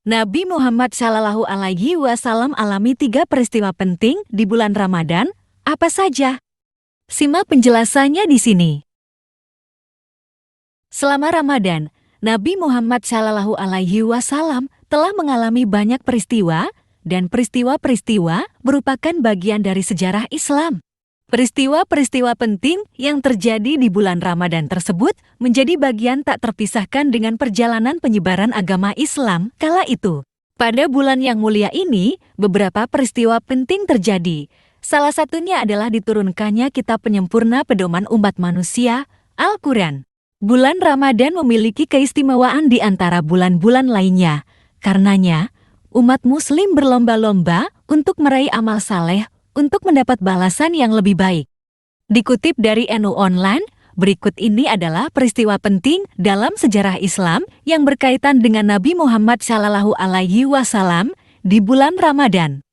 Nabi Muhammad Shallallahu Alaihi Wasallam alami 3 peristiwa penting di bulan Ramadan. Apa saja? Simak penjelasannya di sini. Selama Ramadan, Nabi Muhammad Shallallahu Alaihi Wasallam telah mengalami banyak peristiwa, dan peristiwa-peristiwa merupakan bagian dari sejarah Islam. Peristiwa-peristiwa penting yang terjadi di bulan Ramadan tersebut menjadi bagian tak terpisahkan dengan perjalanan penyebaran agama Islam kala itu. Pada bulan yang mulia ini, beberapa peristiwa penting terjadi. Salah satunya adalah diturunkannya kitab penyempurna pedoman umat manusia, Al-Quran. Bulan Ramadan memiliki keistimewaan di antara bulan-bulan lainnya. Karenanya, umat muslim berlomba-lomba untuk meraih amal saleh untuk mendapat balasan yang lebih baik. Dikutip dari NU Online, berikut ini adalah peristiwa penting dalam sejarah Islam yang berkaitan dengan Nabi Muhammad Shallallahu Alaihi Wasallam di bulan Ramadan.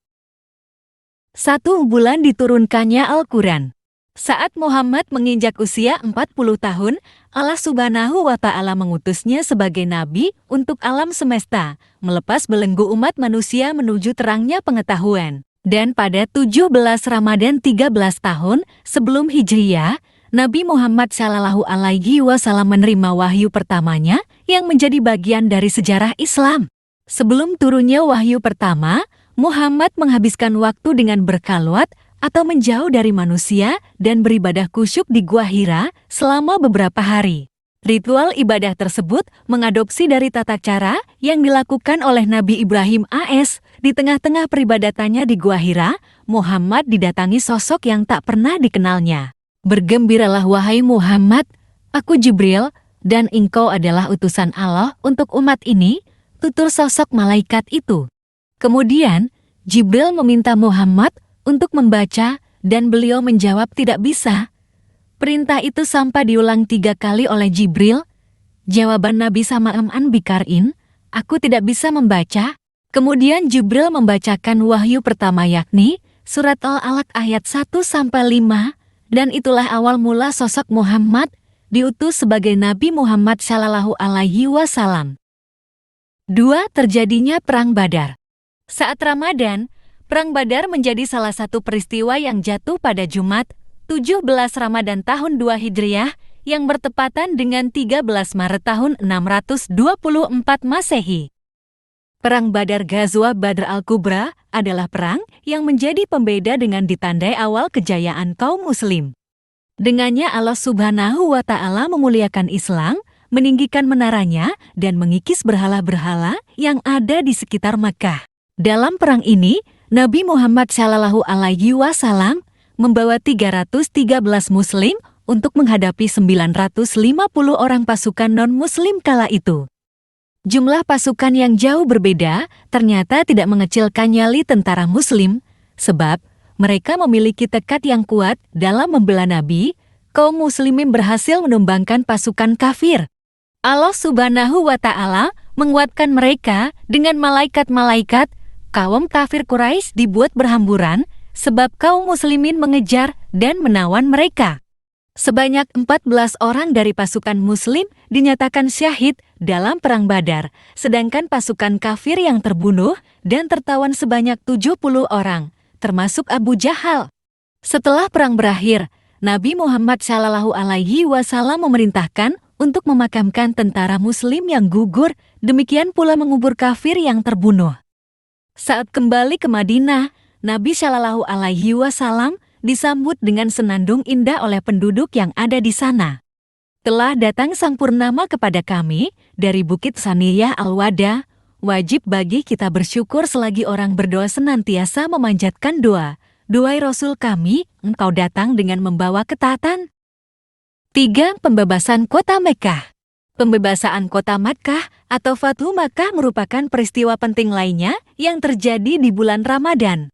1. Bulan diturunkannya Al-Quran. Saat Muhammad menginjak usia 40 tahun, Allah Subhanahu wa Ta'ala mengutusnya sebagai nabi untuk alam semesta, melepas belenggu umat manusia menuju terangnya pengetahuan. Dan pada 17 Ramadan 13 tahun sebelum Hijriyah, Nabi Muhammad Shallallahu Alaihi Wasallam menerima wahyu pertamanya yang menjadi bagian dari sejarah Islam. Sebelum turunnya wahyu pertama, Muhammad menghabiskan waktu dengan berkhalwat atau menjauh dari manusia dan beribadah khusyuk di Gua Hira selama beberapa hari. Ritual ibadah tersebut mengadopsi dari tata cara yang dilakukan oleh Nabi Ibrahim AS. Di tengah-tengah peribadatannya di Gua Hira, Muhammad didatangi sosok yang tak pernah dikenalnya. Bergembiralah wahai Muhammad, aku Jibril, dan engkau adalah utusan Allah untuk umat ini, tutur sosok malaikat itu. Kemudian, Jibril meminta Muhammad untuk membaca dan beliau menjawab tidak bisa. Perintah itu sampai diulang 3 kali oleh Jibril. Jawaban Nabi Sama'an Bikarin, aku tidak bisa membaca. Kemudian Jibril membacakan wahyu pertama yakni surat Al-Alaq ayat 1-5, dan itulah awal mula sosok Muhammad diutus sebagai Nabi Muhammad Shallallahu Alaihi Wasallam. 2. Terjadinya Perang Badar. Saat Ramadan, Perang Badar menjadi salah satu peristiwa yang jatuh pada Jumat 17 Ramadan tahun 2 Hijriah yang bertepatan dengan 13 Maret tahun 624 Masehi. Perang Badar Ghazwa Badr Al-Kubra adalah perang yang menjadi pembeda dengan ditandai awal kejayaan kaum muslim. Dengannya Allah Subhanahu wa Ta'ala memuliakan Islam, meninggikan menaranya, dan mengikis berhala-berhala yang ada di sekitar Makkah. Dalam perang ini, Nabi Muhammad Shallallahu Alaihi Wasallam membawa 313 muslim untuk menghadapi 950 orang pasukan non-muslim kala itu. Jumlah pasukan yang jauh berbeda ternyata tidak mengecilkan nyali tentara muslim, sebab mereka memiliki tekad yang kuat dalam membela Nabi. Kaum muslimin berhasil menumbangkan pasukan kafir. Allah Subhanahu wa Ta'ala menguatkan mereka dengan malaikat-malaikat. Kaum kafir Quraisy dibuat berhamburan sebab kaum muslimin mengejar dan menawan mereka. Sebanyak 14 orang dari pasukan muslim dinyatakan syahid dalam Perang Badar, sedangkan pasukan kafir yang terbunuh dan tertawan sebanyak 70 orang, termasuk Abu Jahal. Setelah perang berakhir, Nabi Muhammad Shallallahu Alaihi Wasallam memerintahkan untuk memakamkan tentara muslim yang gugur, demikian pula mengubur kafir yang terbunuh. Saat kembali ke Madinah, Nabi Shallallahu Alaihi Wasallam disambut dengan senandung indah oleh penduduk yang ada di sana. Telah datang sang purnama kepada kami dari Bukit Saniyah Al-Wada. Wajib bagi kita bersyukur selagi orang berdoa senantiasa memanjatkan doa. Duhai Rasul kami, engkau datang dengan membawa ketaatan. 3. Pembebasan kota Mekkah. Pembebasan kota Makkah atau Fathu Makkah merupakan peristiwa penting lainnya yang terjadi di bulan Ramadan.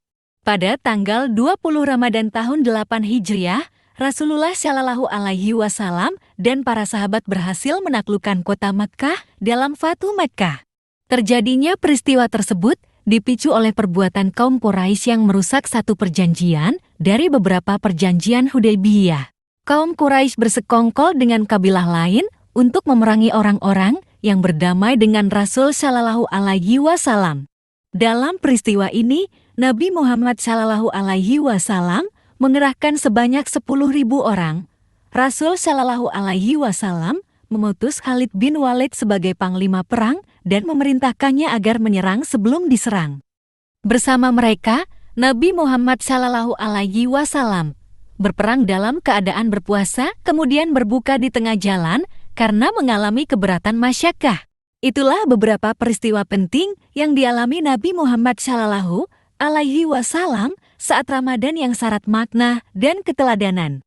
Pada tanggal 20 Ramadan tahun 8 Hijriah, Rasulullah Shallallahu Alaihi Wasallam dan para sahabat berhasil menaklukkan kota Makkah dalam Fathu Makkah. Terjadinya peristiwa tersebut dipicu oleh perbuatan kaum Quraisy yang merusak satu perjanjian dari beberapa perjanjian Hudaybiyah. Kaum Quraisy bersekongkol dengan kabilah lain untuk memerangi orang-orang yang berdamai dengan Rasul Shallallahu Alaihi Wasallam. Dalam peristiwa ini, Nabi Muhammad Shallallahu Alaihi Wasallam mengerahkan sebanyak 10.000 orang. Rasul Shallallahu Alaihi Wasallam memutus Khalid bin Walid sebagai panglima perang dan memerintahkannya agar menyerang sebelum diserang. Bersama mereka, Nabi Muhammad Shallallahu Alaihi Wasallam berperang dalam keadaan berpuasa, kemudian berbuka di tengah jalan karena mengalami keberatan masyakkah. Itulah beberapa peristiwa penting yang dialami Nabi Muhammad Shallallahu Alaihi Wasallam saat Ramadan yang syarat makna dan keteladanan.